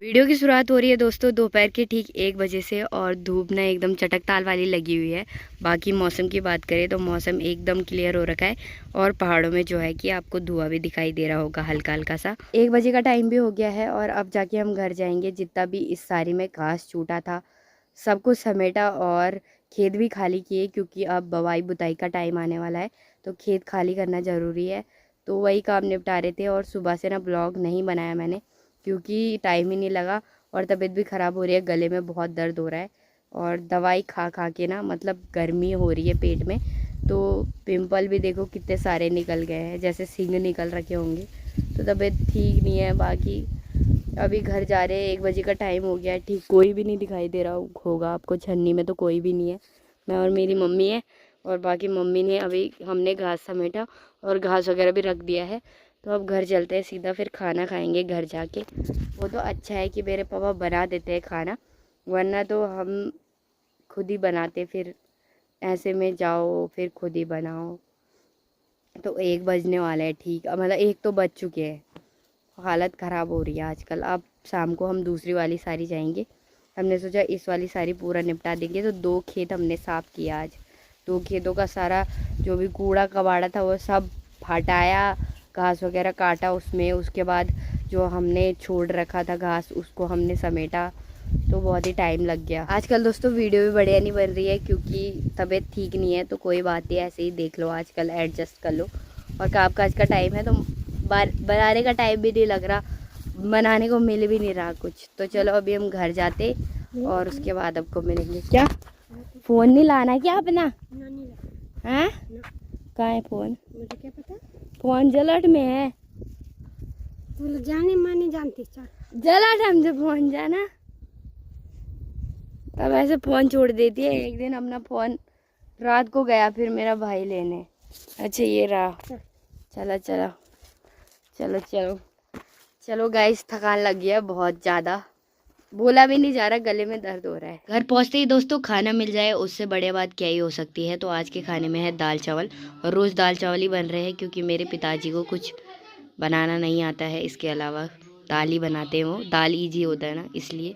Video की शुरुआत हो रही है दोस्तों दोपहर के ठीक 1 बजे से और धूप ना एकदम चटकताल वाली लगी हुई है। बाकी मौसम की बात करें तो मौसम एकदम क्लियर हो रखा है और पहाड़ों में जो है कि आपको धुआं भी दिखाई दे रहा होगा हल्का हल्का सा। 1 बजे का टाइम भी हो गया है और अब जाके हम घर जाएंगे। जितना भी इस सारी में घास छूटा था सब कुछ समेटा और खेत भी खाली किए क्योंकि अब बवाई बुताई का टाइम आने वाला है तो खेत खाली करना ज़रूरी है। तो वही काम निपटा रहे थे और सुबह से ना ब्लॉग नहीं बनाया मैंने क्योंकि टाइम ही नहीं लगा और तबीयत भी ख़राब हो रही है, गले में बहुत दर्द हो रहा है और दवाई खा खा के ना मतलब गर्मी हो रही है पेट में। तो पिंपल भी देखो कितने सारे निकल गए हैं, जैसे सिंग निकल रखे होंगे। तो तबीयत ठीक नहीं है। बाकी अभी घर जा रहे हैं, 1 बजे का टाइम हो गया है। ठीक कोई भी नहीं दिखाई दे रहा होगा आपको, छन्नी में तो कोई भी नहीं है, मैं और मेरी मम्मी है। और बाकी मम्मी ने अभी हमने घास समेटा और घास वगैरह भी रख दिया है। तो अब घर चलते हैं सीधा, फिर खाना खाएंगे घर जाके। वो तो अच्छा है कि मेरे पापा बना देते हैं खाना, वरना तो हम खुद ही बनाते, फिर ऐसे में जाओ फिर खुद ही बनाओ। तो 1 बजने वाला है, ठीक मतलब 1 तो बज चुके हैं। हालत ख़राब हो रही है आजकल। अब शाम को हम दूसरी वाली सारी जाएंगे। हमने सोचा इस वाली सारी पूरा निपटा देंगे। तो 2 खेत हमने साफ़ किया आज। 2 खेतों का सारा जो भी कूड़ा कबाड़ा था वो सब हटाया, घास वगैरह काटा उसमें। उसके बाद जो हमने छोड़ रखा था घास उसको हमने समेटा। तो बहुत ही टाइम लग गया। आजकल दोस्तों वीडियो भी बढ़िया नहीं बन रही है क्योंकि तबीयत ठीक नहीं है। तो कोई बात नहीं, ऐसे ही देख लो, आजकल एडजस्ट कर लो। और काम काज का टाइम है तो बनाने का टाइम भी नहीं लग रहा, बनाने को मिल भी नहीं रहा कुछ। तो चलो अभी हम घर जाते और उसके बाद आपको मिलेंगे। क्या फ़ोन नहीं लाना क्या अपना? हैं कहाँ है फ़ोन? मुझे क्या पता, फ़ोन जलट में है। तो जाने माने जानती जलट हमसे फ़ोन जाना, तब ऐसे फ़ोन छोड़ देती है। एक दिन अपना फ़ोन रात को गया फिर मेरा भाई लेने। अच्छा ये रहा। चलो चलो चलो चलो चलो गाइस, थकान लग गया बहुत ज़्यादा, बोला भी नहीं जा रहा, गले में दर्द हो रहा है। घर पहुंचते ही दोस्तों खाना मिल जाए उससे बड़े बात क्या ही हो सकती है। तो आज के खाने में है दाल चावल और रोज़ दाल चावल ही बन रहे हैं क्योंकि मेरे पिताजी को कुछ बनाना नहीं आता है। इसके अलावा दाल ही बनाते हैं, वो दाल ईजी होता है ना इसलिए।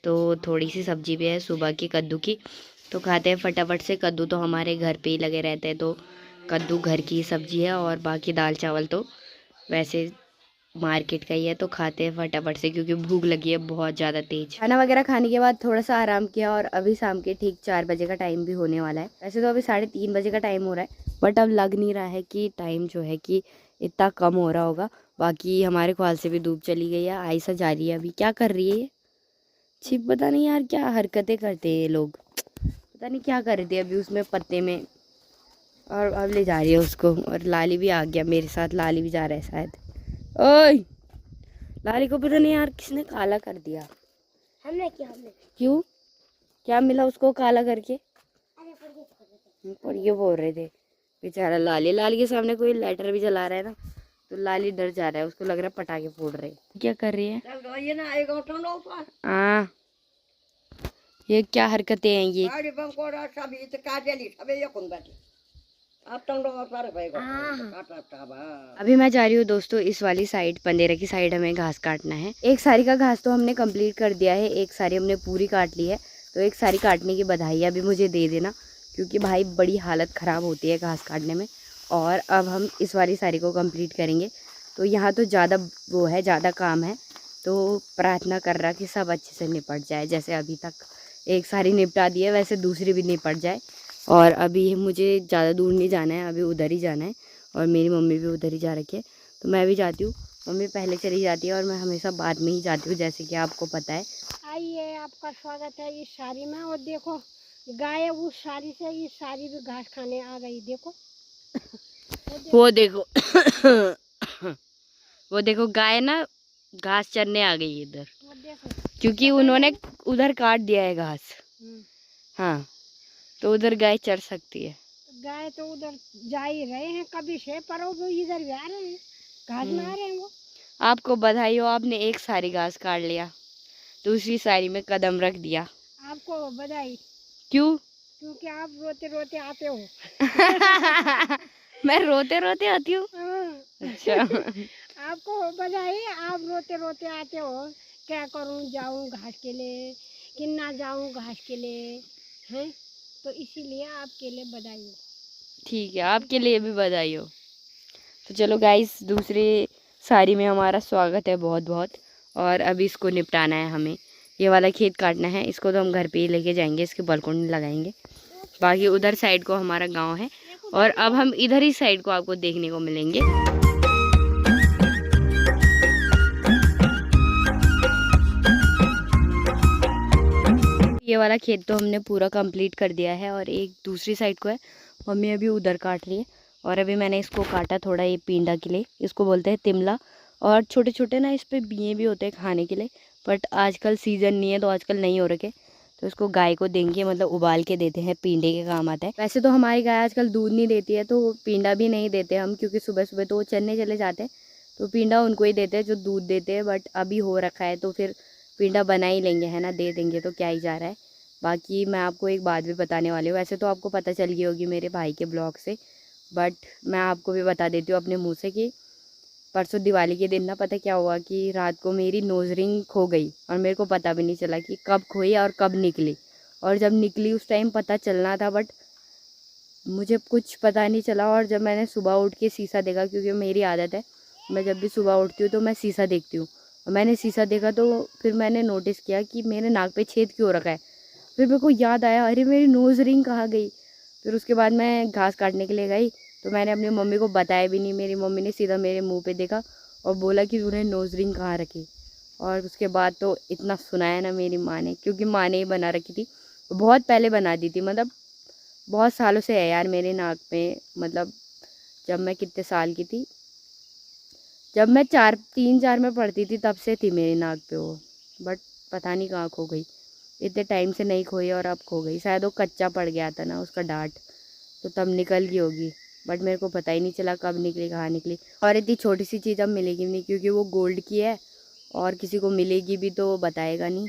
तो थोड़ी सी सब्जी भी है सुबह की कद्दू की, तो खाते हैं फटाफट से। कद्दू तो हमारे घर पे ही लगे रहते हैं, तो कद्दू घर की सब्जी है। और बाकी दाल चावल तो वैसे मार्केट का ही है, तो खाते हैं फटाफट से क्योंकि भूख लगी है बहुत ज़्यादा तेज। खाना वगैरह खाने के बाद थोड़ा सा आराम किया और अभी शाम के ठीक 4 बजे का टाइम भी होने वाला है। वैसे तो अभी 3:30 बजे का टाइम हो रहा है, बट अब लग नहीं रहा है कि टाइम जो है कि इतना कम हो रहा होगा। बाकी हमारे ख्वाल से भी धूप चली गई है, आयसा जा रही है। अभी क्या कर रही है ये छिप, पता नहीं यार क्या हरकतें करते हैं ये लोग, पता नहीं क्या कर रहे थे अभी उसमें पत्ते में। और अब ले जा रही है उसको। और लाली भी आ गया मेरे साथ, लाली भी जा रहा है शायद। ओए लाली को पता नहीं यार किसने काला कर दिया। हमने किया, हमने क्यों, क्या मिला उसको काला करके? पढ़िए बोल रहे थे बेचारा लाली। लाली के सामने कोई लाइटर भी जला रहा है ना, तो लाली डर जा रहा है, उसको लग रहा है पटाखे फोड़ रहे। क्या कर रही है? हाँ ये क्या हरकतें हैं ये? अभी मैं जा रही हूँ दोस्तों इस वाली साइड, पंदेरा की साइड हमें घास काटना है। एक सारी का घास तो हमने कंप्लीट कर दिया है, एक सारी हमने पूरी काट ली है। तो एक सारी काटने की बधाई भी मुझे दे देना क्योंकि भाई बड़ी हालत ख़राब होती है घास काटने में। और अब हम इस वाली सारी को कंप्लीट करेंगे। तो यहाँ तो ज़्यादा वो है, ज़्यादा काम है, तो प्रार्थना कर रहा कि सब अच्छे से निपट जाए। जैसे अभी तक एक सारी निपटा दी है वैसे दूसरी भी निपट जाए। और अभी मुझे ज़्यादा दूर नहीं जाना है, अभी उधर ही जाना है और मेरी मम्मी भी उधर ही जा रखी है। तो मैं भी जाती हूँ, मम्मी पहले चली जाती है और मैं हमेशा बाद में ही जाती हूँ जैसे कि आपको पता है। आइए, आपका स्वागत है इस साड़ी में। और देखो गाय उस साड़ी से इस साड़ी भी घास खाने आ गई, देखो वो देखो वो देखो गाय ना घास चरने आ गई इधर, वो देखो क्योंकि उन्होंने उधर काट दिया है घास। हाँ तो उधर गाय चर सकती है। गाय तो उधर जा ही रहे हैं कभी से, पर वो इधर भी आ रहे हैं, घास में आ रहे हैं वो। आपको बधाई हो, आपने एक सारी घास काट लिया, दूसरी सारी में कदम रख दिया। आपको बधाई। क्यों? क्योंकि आप रोते रोते आते हो। मैं रोते रोते आती हूँ? हाँ। अच्छा आपको बधाई, आप रोते रोते आते हो। क्या करूं, जाऊं घास के लिए कि ना जाऊं घास के लिए, हैं? तो इसीलिए आपके लिए बधाई हो। ठीक है, आपके लिए भी बधाई हो। तो चलो गाइस, दूसरी सारी में हमारा स्वागत है बहुत बहुत। और अभी इसको निपटाना है हमें। ये वाला खेत काटना है, इसको तो हम घर पे ही लेके जाएंगे, इसके बालकोनी लगाएंगे। बाकी उधर साइड को हमारा गांव है और अब हम इधर ही साइड को आपको देखने को मिलेंगे। ये वाला खेत तो हमने पूरा कंप्लीट कर दिया है और एक दूसरी साइड को है, मम्मी अभी उधर काट रही है। और अभी मैंने इसको काटा थोड़ा, ये पिंडा के लिए, इसको बोलते हैं तिमला। और छोटे छोटे ना इस पे बिये भी होते हैं खाने के लिए, बट आजकल सीज़न नहीं है तो आजकल नहीं हो रखे। तो इसको गाय को देंगे, मतलब उबाल के देते हैं, पिंडे के काम आता है। वैसे तो हमारी गाय आजकल दूध नहीं देती है तो पिंडा भी नहीं देते हम, क्योंकि सुबह सुबह तो वो चरने चले जाते हैं, तो पिंडा उनको ही देते हैं जो दूध देते हैं। बट अभी हो रखा है तो फिर पिंडा बना ही लेंगे, है ना, दे देंगे तो क्या ही जा रहा है। बाकी मैं आपको एक बात भी बताने वाली हूँ, वैसे तो आपको पता चल गई होगी मेरे भाई के ब्लॉग से, बट मैं आपको भी बता देती हूँ अपने मुंह से कि परसों दिवाली के दिन ना, पता क्या हुआ कि रात को मेरी नोज़ रिंग खो गई और मेरे को पता भी नहीं चला कि कब खोई और कब निकली। और जब निकली उस टाइम पता चलना था, बट मुझे कुछ पता नहीं चला। और जब मैंने सुबह उठ के शीशा देखा, क्योंकि मेरी आदत है, मैं जब भी सुबह उठती हूँ तो मैं शीशा देखती हूँ, और मैंने शीशा देखा तो फिर मैंने नोटिस किया कि मेरे नाक पे छेद क्यों रखा है। फिर मेरे को याद आया, अरे मेरी नोज़ रिंग कहाँ गई। फिर उसके बाद मैं घास काटने के लिए गई तो मैंने अपनी मम्मी को बताया भी नहीं। मेरी मम्मी ने सीधा मेरे मुंह पे देखा और बोला कि तूने नोज़ रिंग कहाँ रखी। और उसके बाद तो इतना सुनाया ना मेरी माँ ने, क्योंकि माँ ने ही बना रखी थी, बहुत पहले बना दी थी, मतलब बहुत सालों से है यार मेरे नाक पे। मतलब जब मैं कितने साल की थी, जब मैं 3-4 में पढ़ती थी तब से थी मेरी नाक पे वो, बट पता नहीं कहाँ खो गई। इतने टाइम से नहीं खोई और अब खो गई। शायद वो कच्चा पड़ गया था ना उसका डांट, तो तब निकल गई होगी, बट मेरे को पता ही नहीं चला कब निकली कहाँ निकली। और इतनी छोटी सी चीज़ अब मिलेगी नहीं, क्योंकि वो गोल्ड की है और किसी को मिलेगी भी तो बताएगा नहीं,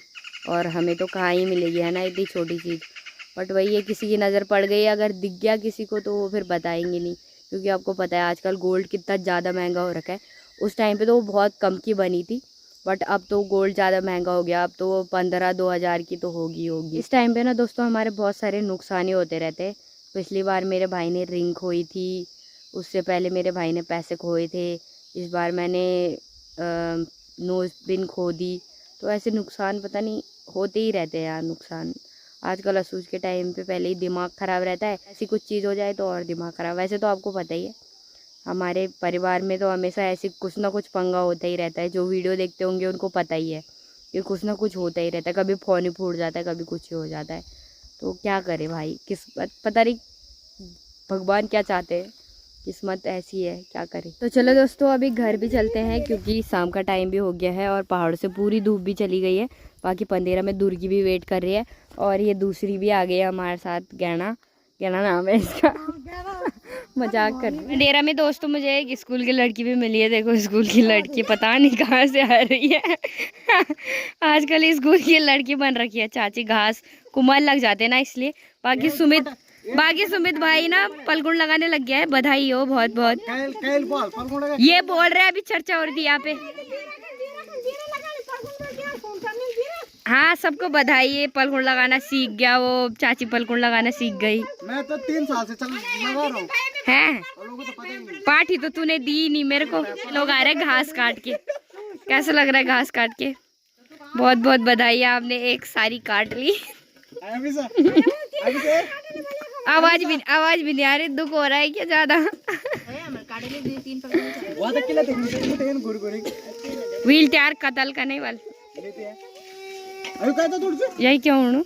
और हमें तो कहाँ ही मिलेगी, है ना, इतनी छोटी चीज़। बट वही है, किसी की नज़र पड़ गई, अगर दिख गया किसी को तो वो फिर बताएंगे नहीं, क्योंकि आपको पता है आजकल गोल्ड कितना ज़्यादा महंगा हो रखा है। उस टाइम पे तो वो बहुत कम की बनी थी, बट अब तो गोल्ड ज़्यादा महंगा हो गया, अब तो वो 15-2 हज़ार की तो होगी। इस टाइम पे ना दोस्तों हमारे बहुत सारे नुकसान ही होते रहते हैं। पिछली बार मेरे भाई ने रिंग खोई थी, उससे पहले मेरे भाई ने पैसे खोए थे, इस बार मैंने नोज़ पिन खो दी। तो ऐसे नुकसान पता नहीं होते ही रहते हैं यार नुकसान। आजकल असूज के टाइम पे पहले ही दिमाग ख़राब रहता है, ऐसी कुछ चीज़ हो जाए तो और दिमाग ख़राब। वैसे तो आपको पता ही है हमारे परिवार में तो हमेशा ऐसी कुछ ना कुछ पंगा होता ही रहता है। जो वीडियो देखते होंगे उनको पता ही है कि कुछ ना कुछ होता ही रहता है, कभी फ़ोन ही फूट जाता है, कभी कुछ ही हो जाता है। तो क्या करे भाई, किस्मत पता नहीं भगवान क्या चाहते हैं, किस्मत ऐसी है, क्या करें। तो चलो दोस्तों अभी घर भी चलते हैं, क्योंकि शाम का टाइम भी हो गया है और पहाड़ से पूरी धूप भी चली गई है। बाकी पंदेरा में दुर्गी भी वेट कर रही है और ये दूसरी भी आ गई है हमारे साथ, गैना नाम है इसका। मजाक कर रही है। पंदेरा में दोस्तों मुझे एक स्कूल की लड़की भी मिली है, देखो स्कूल की लड़की पता नहीं कहाँ से आ रही है। आजकल स्कूल की लड़की बन रखी है चाची, घास कुमार लग जाते हैं ना इसलिए। बाकी सुमित भाई ना पलगुण लगाने लग गया है, बधाई हो बहुत बहुत। ये बोल रहे हैं अभी चर्चा हो रही थी यहाँ पे। हाँ सबको बधाई है, पलगुण लगाना सीख गया वो, चाची पलगुण लगाना सीख गई। मैं तो 3 साल से लगा रहा हूँ। है पाठी तो तूने दी नहीं मेरे को। लोग आ रहे हैं घास काट के, कैसा लग रहा है घास काट के? बहुत बहुत बधाई, आपने एक सारी काट ली। आवाज भी नहीं आ रही, दुख हो रहा है क्या ज्यादा? व्हील टायर कतल का नहीं वाल यही क्यों हूँ